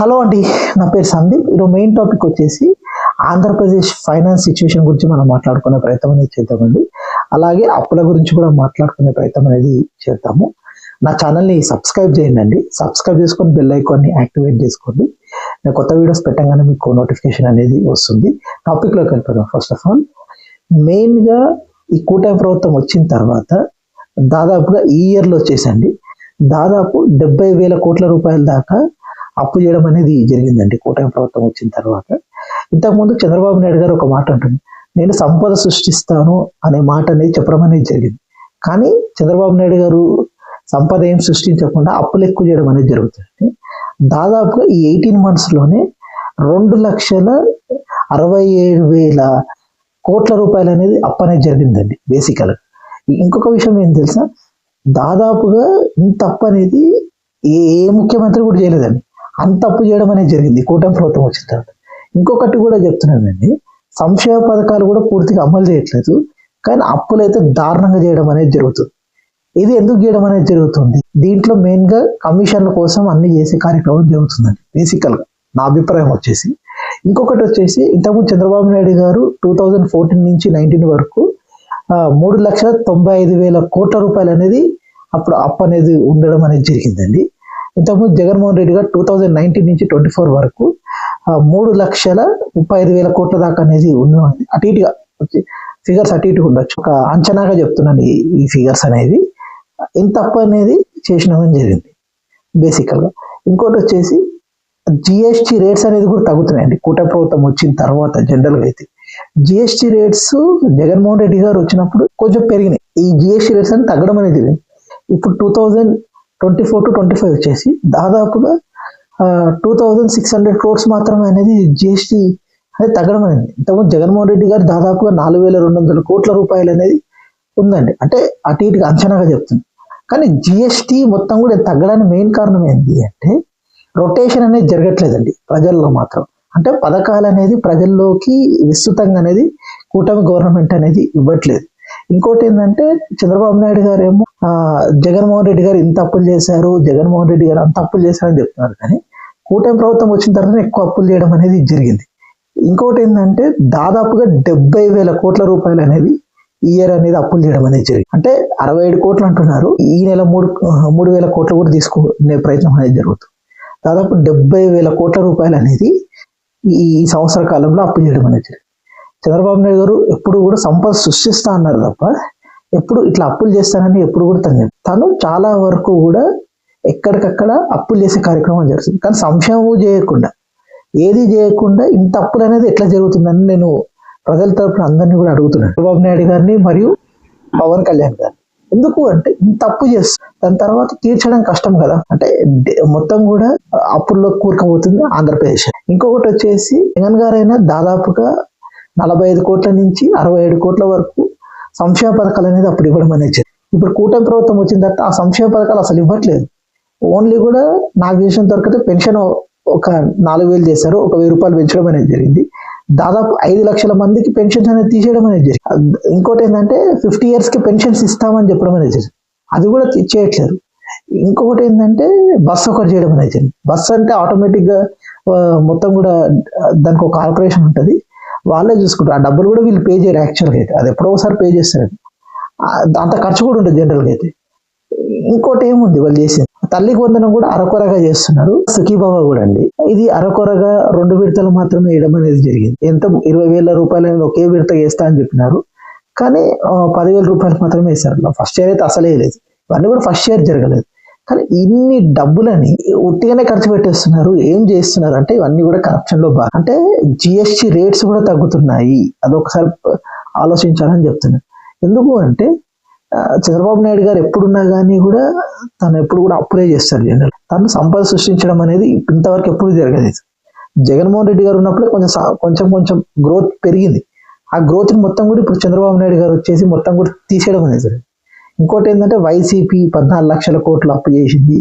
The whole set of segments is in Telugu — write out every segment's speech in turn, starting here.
హలో అండి, నా పేరు సందీప్. ఈరోజు మెయిన్ టాపిక్ వచ్చేసి ఆంధ్రప్రదేశ్ ఫైనాన్స్ సిచ్యువేషన్ గురించి మనం మాట్లాడుకునే ప్రయత్నం అనేది చేద్దామండి. అలాగే అప్పుల గురించి కూడా మాట్లాడుకునే ప్రయత్నం అనేది చేద్దాము. నా ఛానల్ని సబ్స్క్రైబ్ చేయండి. సబ్స్క్రైబ్ చేసుకొని బెల్ ఐకాన్ని యాక్టివేట్ చేసుకోండి. నేను కొత్త వీడియోస్ పెట్టగానే మీకు నోటిఫికేషన్ అనేది వస్తుంది. టాపిక్లోకి వెళ్ళిపోదాం. ఫస్ట్ ఆఫ్ ఆల్, మెయిన్గా ఈ కూటమి ప్రభుత్వం వచ్చిన తర్వాత దాదాపుగా ఈ ఇయర్లో వచ్చేసండి దాదాపు 70,000 కోట్ల రూపాయల దాకా అప్పు చేయడం అనేది జరిగిందండి కూటమి ప్రభుత్వం వచ్చిన తర్వాత. ఇంతకుముందు చంద్రబాబు నాయుడు గారు ఒక మాట అంటుంది, నేను సంపద సృష్టిస్తాను అనే మాట అనేది చెప్పడం అనేది జరిగింది. కానీ చంద్రబాబు నాయుడు గారు సంపద ఏం సృష్టించకుండా అప్పులు ఎక్కువ చేయడం అనేది జరుగుతుంది. దాదాపుగా ఈ 18 monthsలోనే 2,67,000 కోట్ల రూపాయలు అనేది అప్పు అనేది జరిగిందండి బేసికల్గా. ఇంకొక విషయం ఏం తెలుసా, దాదాపుగా ఇంత అప్పు అనేది ఏ ముఖ్యమంత్రి కూడా చేయలేదండి. అంత అప్పు చేయడం అనేది జరిగింది కూటమి ప్రభుత్వం వచ్చిన తర్వాత. ఇంకొకటి కూడా చెప్తున్నానండి, సంక్షేమ పథకాలు కూడా పూర్తిగా అమలు చేయట్లేదు, కానీ అప్పులు అయితే దారుణంగా చేయడం అనేది జరుగుతుంది. ఇది ఎందుకు చేయడం అనేది జరుగుతుంది? దీంట్లో మెయిన్గా కమిషన్ల కోసం అన్ని చేసే కార్యక్రమం జరుగుతుందండి బేసికల్గా నా అభిప్రాయం వచ్చేసి. ఇంకొకటి వచ్చేసి, ఇంతకుముందు చంద్రబాబు నాయుడు గారు 2014 నుంచి 19 వరకు 3,95,000 కోట్ల రూపాయలు అనేది అప్పుడు అప్పు అనేది ఉండడం అనేది జరిగిందండి. ఇంతకుముందు జగన్మోహన్ రెడ్డి గారు 2019 నుంచి 24 వరకు 3,35,000 కోట్ల దాకా అనేది ఉన్నది. అటు ఇటుగా ఫిగర్స్ అటు ఇటుగా ఉండొచ్చు, ఒక అంచనాగా చెప్తున్నాను ఈ ఫిగర్స్ అనేవి. ఇంత అప్పు అనేది చేసినామని జరిగింది బేసికల్గా. ఇంకోటి వచ్చేసి జిఎస్టీ రేట్స్ అనేది కూడా తగ్గుతున్నాయండి కూటమి ప్రభుత్వం వచ్చిన తర్వాత. జనరల్గా అయితే జిఎస్టీ రేట్స్ జగన్మోహన్ రెడ్డి గారు వచ్చినప్పుడు కొంచెం పెరిగినాయి. ఈ జిఎస్టీ రేట్స్ అని తగ్గడం అనేది జరిగింది. ఇప్పుడు 2024 to 25 వచ్చేసి దాదాపుగా 2,600 crores మాత్రమే అనేది జిఎస్టీ అనేది తగ్గడం అనేది. ఇంతకుముందు జగన్మోహన్ రెడ్డి గారు దాదాపుగా 4,200 కోట్ల రూపాయలు అనేది ఉందండి. అంటే అటు ఇటుగా అంచనాగా చెప్తుంది. కానీ జిఎస్టీ మొత్తం కూడా తగ్గడానికి మెయిన్ కారణం ఏంటి అంటే, రొటేషన్ అనేది జరగట్లేదండి ప్రజల్లో మాత్రం. అంటే పథకాలు అనేది ప్రజల్లోకి విస్తృతంగా అనేది కూటమి గవర్నమెంట్ అనేది ఇవ్వట్లేదు. ఇంకోటి ఏంటంటే, చంద్రబాబు నాయుడు గారు ఏమో జగన్మోహన్ రెడ్డి గారు ఇంత అప్పులు చేశారు, జగన్మోహన్ రెడ్డి గారు అంత అప్పులు చేశారని చెప్తున్నారు. కానీ కూటమి ప్రభుత్వం వచ్చిన తర్వాత ఎక్కువ అప్పులు చేయడం అనేది జరిగింది. ఇంకోటి ఏంటంటే, దాదాపుగా 70,000 కోట్ల రూపాయలు అనేది ఇయర్ అనేది అప్పులు చేయడం అనేది జరిగింది. అంటే 67 కోట్లు అంటున్నారు, ఈ నెల 3,000 కోట్లు కూడా తీసుకునే ప్రయత్నం అనేది జరుగుతుంది. దాదాపు 70,000 కోట్ల రూపాయలు అనేది ఈ సంవత్సర కాలంలో అప్పు చేయడం అనేది జరిగింది. చంద్రబాబు నాయుడు గారు ఎప్పుడు కూడా సంపద సృష్టిస్తా అన్నారు తప్ప ఎప్పుడు ఇట్లా అప్పులు చేస్తానని ఎప్పుడు కూడా తను చాలా వరకు కూడా ఎక్కడికక్కడ అప్పులు చేసే కార్యక్రమం జరుగుతుంది. కానీ సంక్షేమం చేయకుండా, ఏది చేయకుండా ఇంత అప్పులు అనేది ఎట్లా జరుగుతుందని నేను ప్రజల తరపున అందరినీ కూడా అడుగుతున్నాను, చంద్రబాబు నాయుడు గారిని మరియు పవన్ కళ్యాణ్ గారిని. ఎందుకు అంటే, ఇంత అప్పు చేస్తారు, దాని తర్వాత తీర్చడం కష్టం కదా. అంటే మొత్తం కూడా అప్పుల్లో కూరుకుపోతుంది ఆంధ్రప్రదేశ్. ఇంకొకటి వచ్చేసి, జగన్ గారైనా దాదాపుగా 45 కోట్ల నుంచి 67 కోట్ల వరకు సంక్షేమ పథకాలు అనేది అప్పుడు ఇవ్వడం అనేది. ఇప్పుడు కూటమి ప్రభుత్వం వచ్చిన తర్వాత ఆ సంక్షేమ పథకాలు అసలు ఇవ్వట్లేదు. ఓన్లీ కూడా నాకు చేసిన తరగతి పెన్షన్ ఒక 4,000 చేశారు, ఒక 1,000 రూపాయలు పెంచడం అనేది జరిగింది. దాదాపు 5 లక్షల మందికి పెన్షన్స్ అనేది తీసేయడం అనేది జరిగింది. ఇంకోటి ఏంటంటే, 50 years పెన్షన్స్ ఇస్తామని చెప్పడం అనేది జరిగింది, అది కూడా చేయట్లేదు. ఇంకొకటి ఏంటంటే, బస్సు ఒకటి చేయడం అనేది జరిగింది. బస్సు అంటే ఆటోమేటిక్గా మొత్తం కూడా దానికి ఒక కార్పొరేషన్ ఉంటుంది, వాళ్ళే చూసుకుంటారు. ఆ డబ్బులు కూడా వీళ్ళు పే చేయరు యాక్చువల్గా అయితే, అది ఎప్పుడో ఒకసారి పే చేస్తారు. అంత ఖర్చు కూడా ఉంటుంది జనరల్గా అయితే. ఇంకోటి ఏముంది వాళ్ళు చేసింది, తల్లికి వందనం కూడా అరకొరగా చేస్తున్నారు. సుఖీబాబా కూడా అండి, ఇది అరకొరగా 2 విడతలు మాత్రమే వేయడం అనేది జరిగింది. ఎంత 20,000 రూపాయలు ఒకే విడత వేస్తా అని చెప్పినారు, కానీ 10,000 రూపాయలు మాత్రమే వేశారు. ఫస్ట్ ఇయర్ అయితే అసలే లేదు, ఇవన్నీ కూడా ఫస్ట్ ఇయర్ జరగలేదు. కానీ ఇన్ని డబ్బులని ఉట్టిగానే ఖర్చు పెట్టేస్తున్నారు. ఏం చేస్తున్నారు అంటే, ఇవన్నీ కూడా కరప్షన్ లో భాగం. అంటే జిఎస్టీ రేట్స్ కూడా తగ్గుతున్నాయి, అదొకసారి ఆలోచించాలని చెప్తున్నారు. ఎందుకు అంటే, చంద్రబాబు నాయుడు గారు ఎప్పుడున్నా కానీ కూడా తను ఎప్పుడు కూడా అప్పులే చేస్తారు. జనరల్ తను సంపద సృష్టించడం అనేది ఇంతవరకు ఎప్పుడు జరగలేదు. జగన్మోహన్ రెడ్డి గారు ఉన్నప్పుడే కొంచెం గ్రోత్ పెరిగింది. ఆ గ్రోత్ మొత్తం కూడా ఇప్పుడు చంద్రబాబు నాయుడు గారు వచ్చేసి మొత్తం కూడా తీసేయడం అనేది జరిగింది. ఇంకోటి ఏంటంటే, వైసీపీ 14 లక్షల కోట్లు అప్పు చేసింది,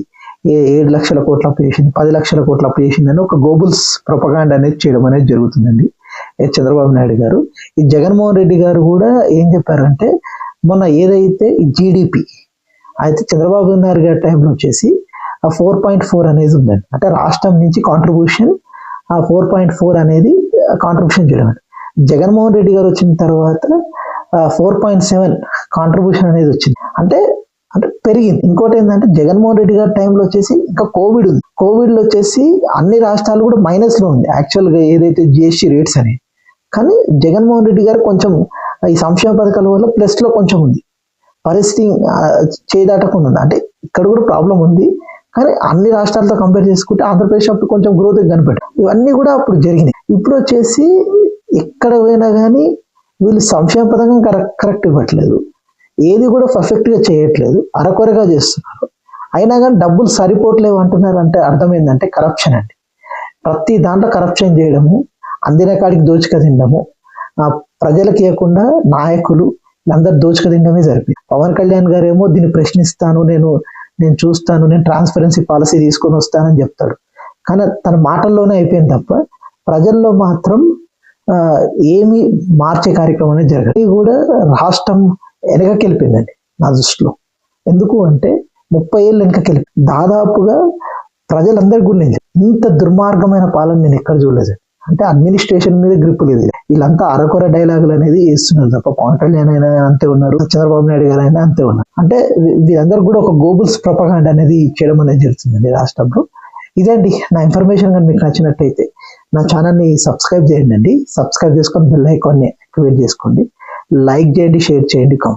7 లక్షల కోట్లు అప్పు చేసింది, 10 లక్షల కోట్లు అప్పు చేసింది అని ఒక గోబుల్స్ ప్రొపగాండా అనేది చేయడం అనేది జరుగుతుందండి చంద్రబాబు నాయుడు గారు. ఈ జగన్మోహన్ రెడ్డి గారు కూడా ఏం చెప్పారంటే, మొన్న ఏదైతే ఈ జీడిపి అయితే చంద్రబాబు నాయుడు గారి టైంలో వచ్చేసి ఆ 4.4 అనేది ఉందండి. అంటే రాష్ట్రం నుంచి కాంట్రిబ్యూషన్ ఆ 4.4 అనేది కాంట్రిబ్యూషన్ చేయడం. జగన్మోహన్ రెడ్డి గారు వచ్చిన తర్వాత 4.7 కాంట్రిబ్యూషన్ అనేది వచ్చింది. అంటే అంటే పెరిగింది. ఇంకోటి ఏంటంటే జగన్మోహన్ రెడ్డి గారి టైంలో వచ్చేసి ఇంకా కోవిడ్ ఉంది. కోవిడ్లో వచ్చేసి అన్ని రాష్ట్రాలు కూడా మైనస్లో ఉంది యాక్చువల్గా ఏదైతే జిఎస్టీ రేట్స్ అనేవి. కానీ జగన్మోహన్ రెడ్డి గారు కొంచెం ఈ సంక్షేమ పథకాల వల్ల ప్లస్లో కొంచెం ఉంది. పరిస్థితి చేయదాటకుండా ఉంది. అంటే ఇక్కడ కూడా ప్రాబ్లం ఉంది, కానీ అన్ని రాష్ట్రాలతో కంపేర్ చేసుకుంటే ఆంధ్రప్రదేశ్ అప్పుడు కొంచెం గ్రోత్ కనిపెట్టారు. ఇవన్నీ కూడా అప్పుడు జరిగినాయి. ఇప్పుడు వచ్చేసి ఎక్కడ పోయినా కానీ వీళ్ళు సంక్షేమ పథకం కరెక్ట్ ఇవ్వట్లేదు, ఏది కూడా పర్ఫెక్ట్గా చేయట్లేదు, అరకొరగా చేస్తున్నారు. అయినా కానీ డబ్బులు సరిపోవట్లేవు అంటున్నారు. అంటే అర్థం ఏంటంటే కరప్షన్ అండి. ప్రతి దాంట్లో కరప్షన్ చేయడము, అందిన కాడికి దోచుక తినడము, ప్రజలకు ఇవ్వకుండా నాయకులు అందరు దోచుక తినడమే జరిగింది. పవన్ కళ్యాణ్ గారు ఏమో దీన్ని ప్రశ్నిస్తాను, నేను చూస్తాను, నేను ట్రాన్స్పరెన్సీ పాలసీ తీసుకొని వస్తానని చెప్తాడు. కానీ తన మాటల్లోనే అయిపోయింది తప్ప ప్రజల్లో మాత్రం ఏమి మార్చే కార్యక్రమం అనేది జరగదు. ఇది కూడా రాష్ట్రం వెనకకి వెళ్ళిపోయిందండి నా దృష్టిలో. ఎందుకు అంటే 30 ఏళ్ళు వెనకకి వెళ్ళి దాదాపుగా ప్రజలందరికీ గురించి ఇంత దుర్మార్గమైన పాలన నేను ఎక్కడ చూడలేదు. అంటే అడ్మినిస్ట్రేషన్ మీద గ్రిప్ లేదు. వీళ్ళంతా అరకొర డైలాగులు అనేది వేస్తున్నారు తప్ప పవన్ కళ్యాణ్ అయినా అంతే ఉన్నారు, చంద్రబాబు నాయుడు గారు అయినా అంతే ఉన్నారు. అంటే వీళ్ళందరూ కూడా ఒక గోబుల్స్ ప్రొపగాండా అనేది చేయడం అనేది జరుగుతుందండి రాష్ట్రంలో. ఇదండి నా ఇన్ఫర్మేషన్. కానీ మీకు నచ్చినట్టయితే నా ఛానల్ని సబ్స్క్రైబ్ చేయండి. సబ్స్క్రైబ్ చేసుకొని బెల్ ఐకాన్ని యాక్టివేట్ చేసుకోండి. లైక్ చేయండి, షేర్ చేయండి, కామెంట్